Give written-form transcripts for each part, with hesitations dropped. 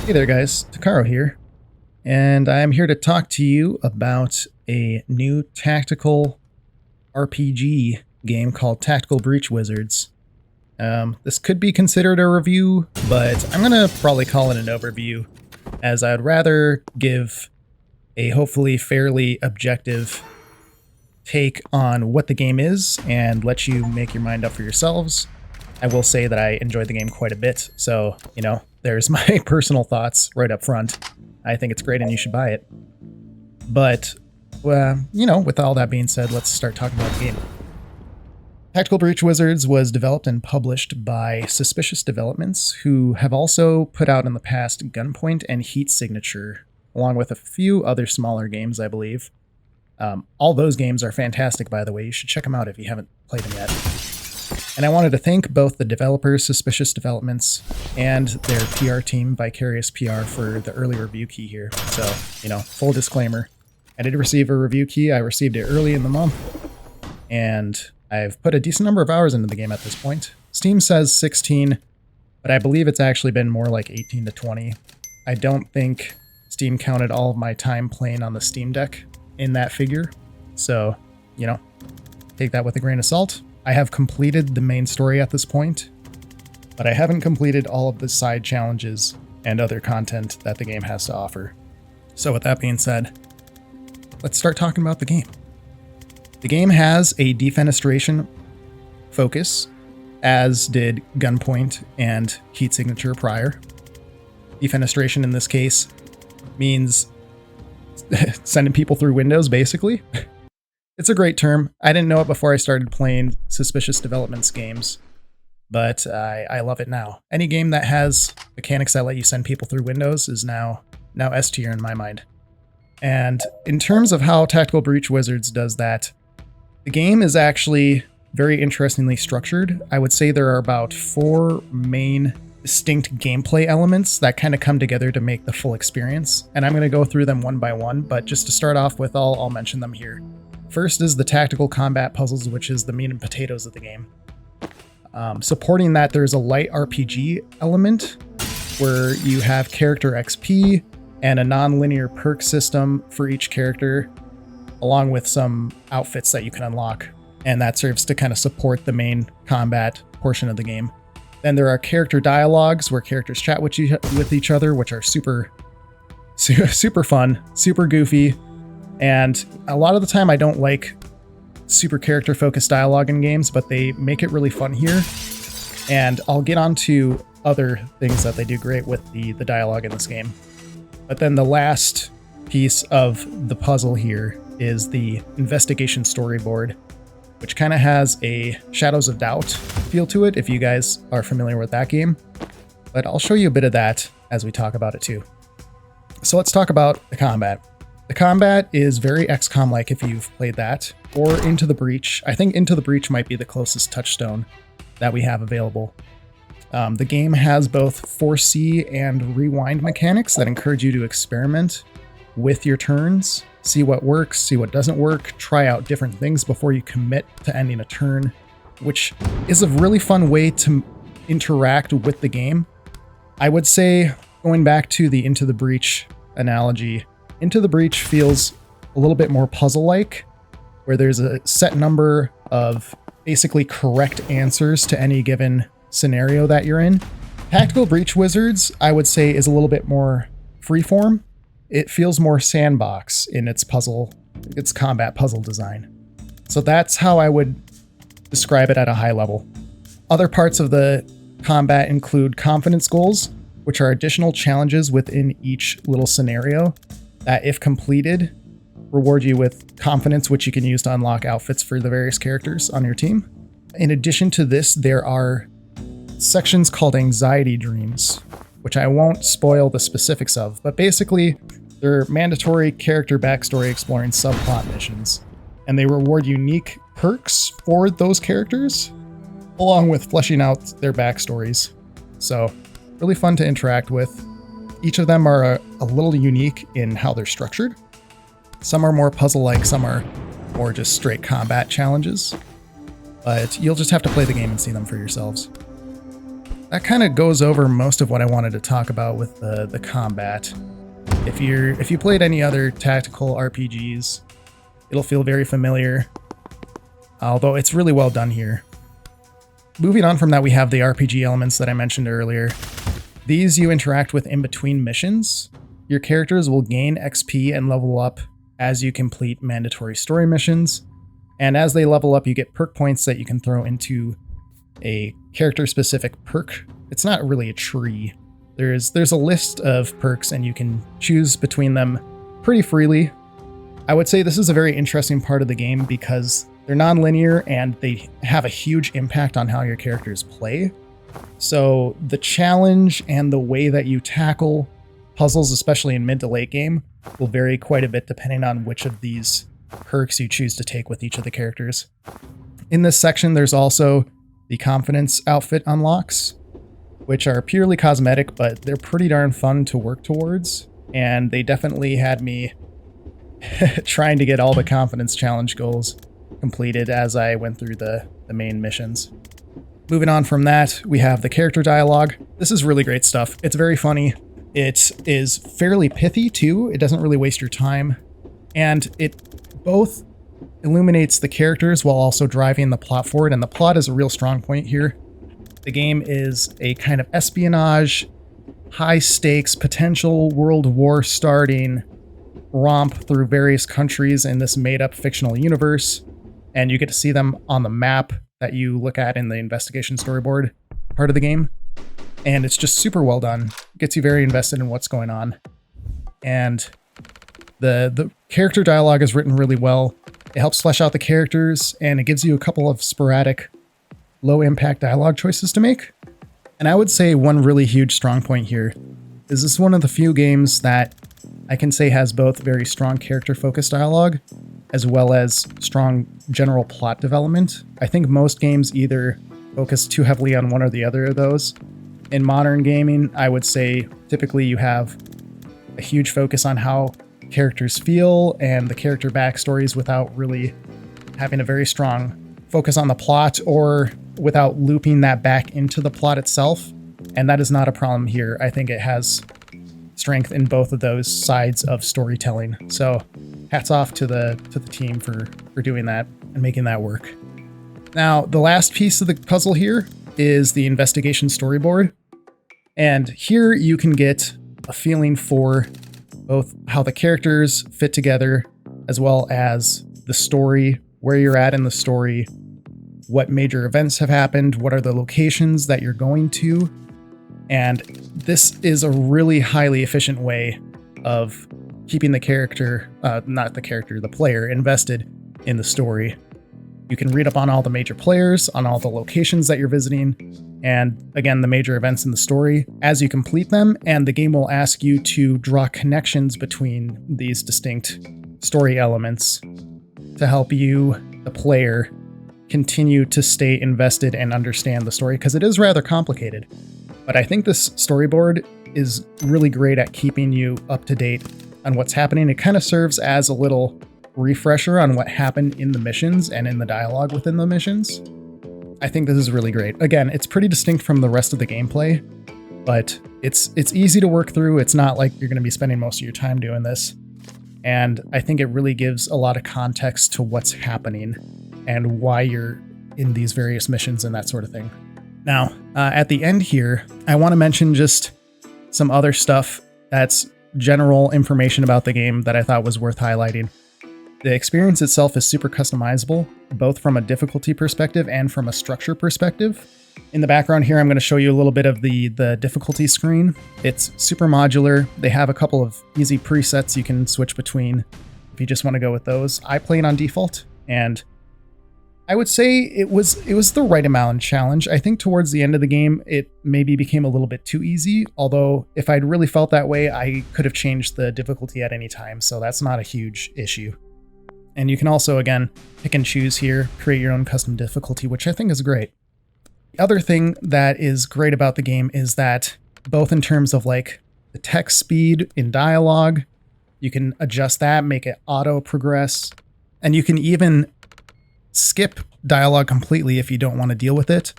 Hey there guys, Tacaro here, and I'm here to talk to you about a new tactical RPG game called Tactical Breach Wizards. This could be considered a review, but I'm gonna probably call it an overview, as I'd rather give a hopefully fairly objective take on what the game is and let you make your mind up for yourselves. I will say that I enjoyed the game quite a bit, so, there's my personal thoughts right up front. I think it's great and you should buy it. But, with all that being said, let's start talking about the game. Tactical Breach Wizards was developed and published by Suspicious Developments, who have also put out in the past Gunpoint and Heat Signature, along with a few other smaller games, I believe. All those games are fantastic, by the way. You should check them out if you haven't played them yet. And I wanted to thank both the developers, Suspicious Developments, and their PR team, Vicarious PR, for the early review key here. So, full disclaimer. I did receive a review key. I received it early in the month, and I've put a decent number of hours into the game at this point. Steam says 16, but I believe it's actually been more like 18 to 20. I don't think Steam counted all of my time playing on the Steam Deck in that figure. So, take that with a grain of salt. I have completed the main story at this point, but I haven't completed all of the side challenges and other content that the game has to offer. So with that being said, let's start talking about the game. The game has a defenestration focus, as did Gunpoint and Heat Signature prior. Defenestration in this case means sending people through windows, basically. It's a great term. I didn't know it before I started playing Suspicious Developments games, but I love it now. Any game that has mechanics that let you send people through windows is now S tier in my mind. And in terms of how Tactical Breach Wizards does that, the game is actually very interestingly structured. I would say there are about 4 main distinct gameplay elements that kind of come together to make the full experience. And I'm going to go through them one by one, but just to start off with, I'll mention them here. First is the tactical combat puzzles, which is the meat and potatoes of the game. Supporting that, there's a light RPG element where you have character XP and a non-linear perk system for each character, along with some outfits that you can unlock. And that serves to kind of support the main combat portion of the game. Then there are character dialogues where characters chat with each other, which are super fun, super goofy. And a lot of the time I don't like super character focused dialogue in games, but they make it really fun here. And I'll get onto other things that they do great with the dialogue in this game. But then the last piece of the puzzle here is the investigation storyboard, which kind of has a Shadows of Doubt feel to it, if you guys are familiar with that game. But I'll show you a bit of that as we talk about it too. So let's talk about the combat. The combat is very XCOM-like if you've played that, or Into the Breach. I think Into the Breach might be the closest touchstone that we have available. The game has both 4C and rewind mechanics that encourage you to experiment with your turns, see what works, see what doesn't work, try out different things before you commit to ending a turn, which is a really fun way to interact with the game. I would say, going back to the Into the Breach analogy, Into the Breach feels a little bit more puzzle-like, where there's a set number of basically correct answers to any given scenario that you're in. Tactical Breach Wizards, I would say, is a little bit more freeform. It feels more sandbox in its combat puzzle design. So that's how I would describe it at a high level. Other parts of the combat include confidence goals, which are additional challenges within each little scenario that, if completed, reward you with confidence, which you can use to unlock outfits for the various characters on your team. In addition to this, there are sections called Anxiety Dreams, which I won't spoil the specifics of, but basically, they're mandatory character backstory exploring subplot missions, and they reward unique perks for those characters, along with fleshing out their backstories. So, really fun to interact with. Each of them are a little unique in how they're structured. Some are more puzzle-like, some are more just straight combat challenges. But you'll just have to play the game and see them for yourselves. that kind of goes over most of what I wanted to talk about with the combat. If you played any other tactical RPGs, it'll feel very familiar, although it's really well done here. Moving on from that, we have the RPG elements that I mentioned earlier. These you interact with in between missions. Your characters will gain XP and level up as you complete mandatory story missions. And as they level up, you get perk points that you can throw into a character-specific perk. It's not really a tree. There's a list of perks and you can choose between them pretty freely. I would say this is a very interesting part of the game because they're non-linear and they have a huge impact on how your characters play. So the challenge and the way that you tackle puzzles, especially in mid to late game, will vary quite a bit depending on which of these perks you choose to take with each of the characters. In this section, there's also the confidence outfit unlocks, which are purely cosmetic, but they're pretty darn fun to work towards. And they definitely had me trying to get all the confidence challenge goals completed as I went through the main missions. Moving on from that, we have the character dialogue. This is really great stuff. It's very funny. It is fairly pithy too. It doesn't really waste your time. And it both illuminates the characters while also driving the plot forward, and the plot is a real strong point here. The game is a kind of espionage, high stakes, potential world war starting romp through various countries in this made up fictional universe, and you get to see them on the map that you look at in the investigation storyboard part of the game. And it's just super well done. It gets you very invested in what's going on. And the character dialogue is written really well. It helps flesh out the characters, and it gives you a couple of sporadic, low-impact dialogue choices to make. And I would say one really huge strong point here is this is one of the few games that I can say has both very strong character-focused dialogue as well as strong general plot development. I think most games either focus too heavily on one or the other of those. In modern gaming, I would say typically you have a huge focus on how characters feel and the character backstories without really having a very strong focus on the plot or without looping that back into the plot itself. And that is not a problem here. I think it has strength in both of those sides of storytelling. So hats off to the team for doing that and making that work. Now, the last piece of the puzzle here is the investigation storyboard. And here you can get a feeling for both how the characters fit together, as well as the story, where you're at in the story, what major events have happened, what are the locations that you're going to. And this is a really highly efficient way of keeping the character, the player, invested in the story. You can read up on all the major players, on all the locations that you're visiting, and again, the major events in the story as you complete them, and the game will ask you to draw connections between these distinct story elements to help you, the player, continue to stay invested and understand the story, because it is rather complicated. But I think this storyboard is really great at keeping you up to date on what's happening. It kind of serves as a little refresher on what happened in the missions and in the dialogue within the missions. I think this is really great. Again, it's pretty distinct from the rest of the gameplay, but it's easy to work through. It's not like you're going to be spending most of your time doing this. And I think it really gives a lot of context to what's happening and why you're in these various missions and that sort of thing. Now, at the end here, I want to mention just some other stuff that's general information about the game that I thought was worth highlighting. The experience itself is super customizable, both from a difficulty perspective and from a structure perspective. In the background here, I'm going to show you a little bit of the difficulty screen. It's super modular. They have a couple of easy presets you can switch between if you just want to go with those. I play it on default, and I would say it was the right amount of challenge. I think towards the end of the game, it maybe became a little bit too easy, although if I'd really felt that way, I could have changed the difficulty at any time, so that's not a huge issue. And you can also, again, pick and choose here, create your own custom difficulty, which I think is great. The other thing that is great about the game is that both in terms of like the text speed in dialogue, you can adjust that, make it auto progress, and you can even skip dialogue completely if you don't want to deal with it,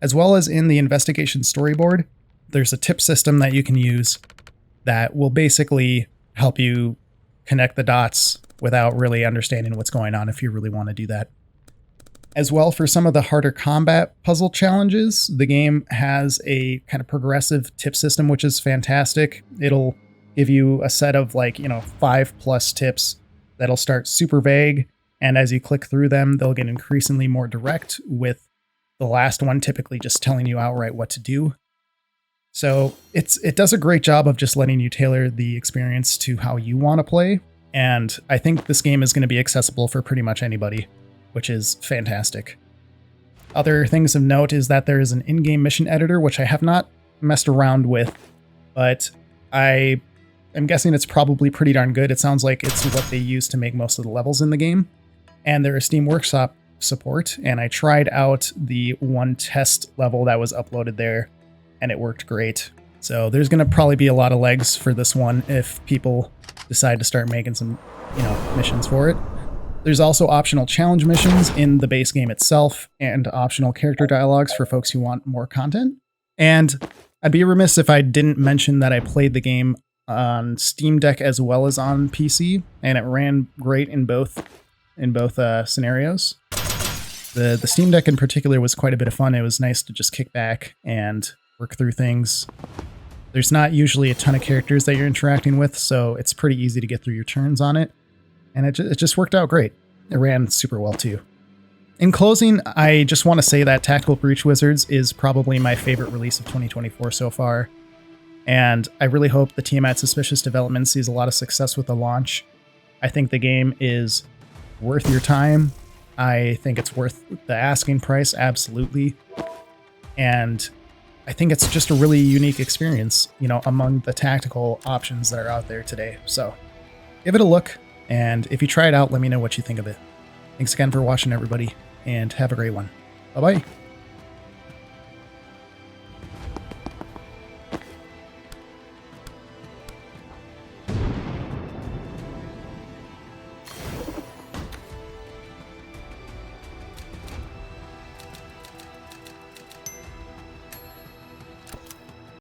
As well as in the investigation storyboard, there's a tip system that you can use that will basically help you connect the dots without really understanding what's going on if you really want to do that. As well, for some of the harder combat puzzle challenges, the game has a kind of progressive tip system, which is fantastic. It'll give you a set of 5+ tips that'll start super vague, and as you click through them, they'll get increasingly more direct, with the last one typically just telling you outright what to do. So it does a great job of just letting you tailor the experience to how you want to play, and I think this game is going to be accessible for pretty much anybody, which is fantastic. Other things of note is that there is an in-game mission editor, which I have not messed around with, but I'm guessing it's probably pretty darn good. It sounds like it's what they use to make most of the levels in the game. And there is Steam Workshop support, and I tried out the one test level that was uploaded there, and it worked great. So there's going to probably be a lot of legs for this one if people decide to start making some, missions for it. There's also optional challenge missions in the base game itself, and optional character dialogues for folks who want more content. And I'd be remiss if I didn't mention that I played the game on Steam Deck as well as on PC, and it ran great in both scenarios. The Steam Deck in particular was quite a bit of fun. It was nice to just kick back and work through things. There's not usually a ton of characters that you're interacting with, so it's pretty easy to get through your turns on it. And it just worked out great. It ran super well too. In closing, I just want to say that Tactical Breach Wizards is probably my favorite release of 2024 so far. And I really hope the team at Suspicious Development sees a lot of success with the launch. I think the game is worth your time. I think it's worth the asking price, absolutely. And I think it's just a really unique experience, among the tactical options that are out there today. So give it a look. And if you try it out, let me know what you think of it. Thanks again for watching, everybody, and have a great one. Bye-bye.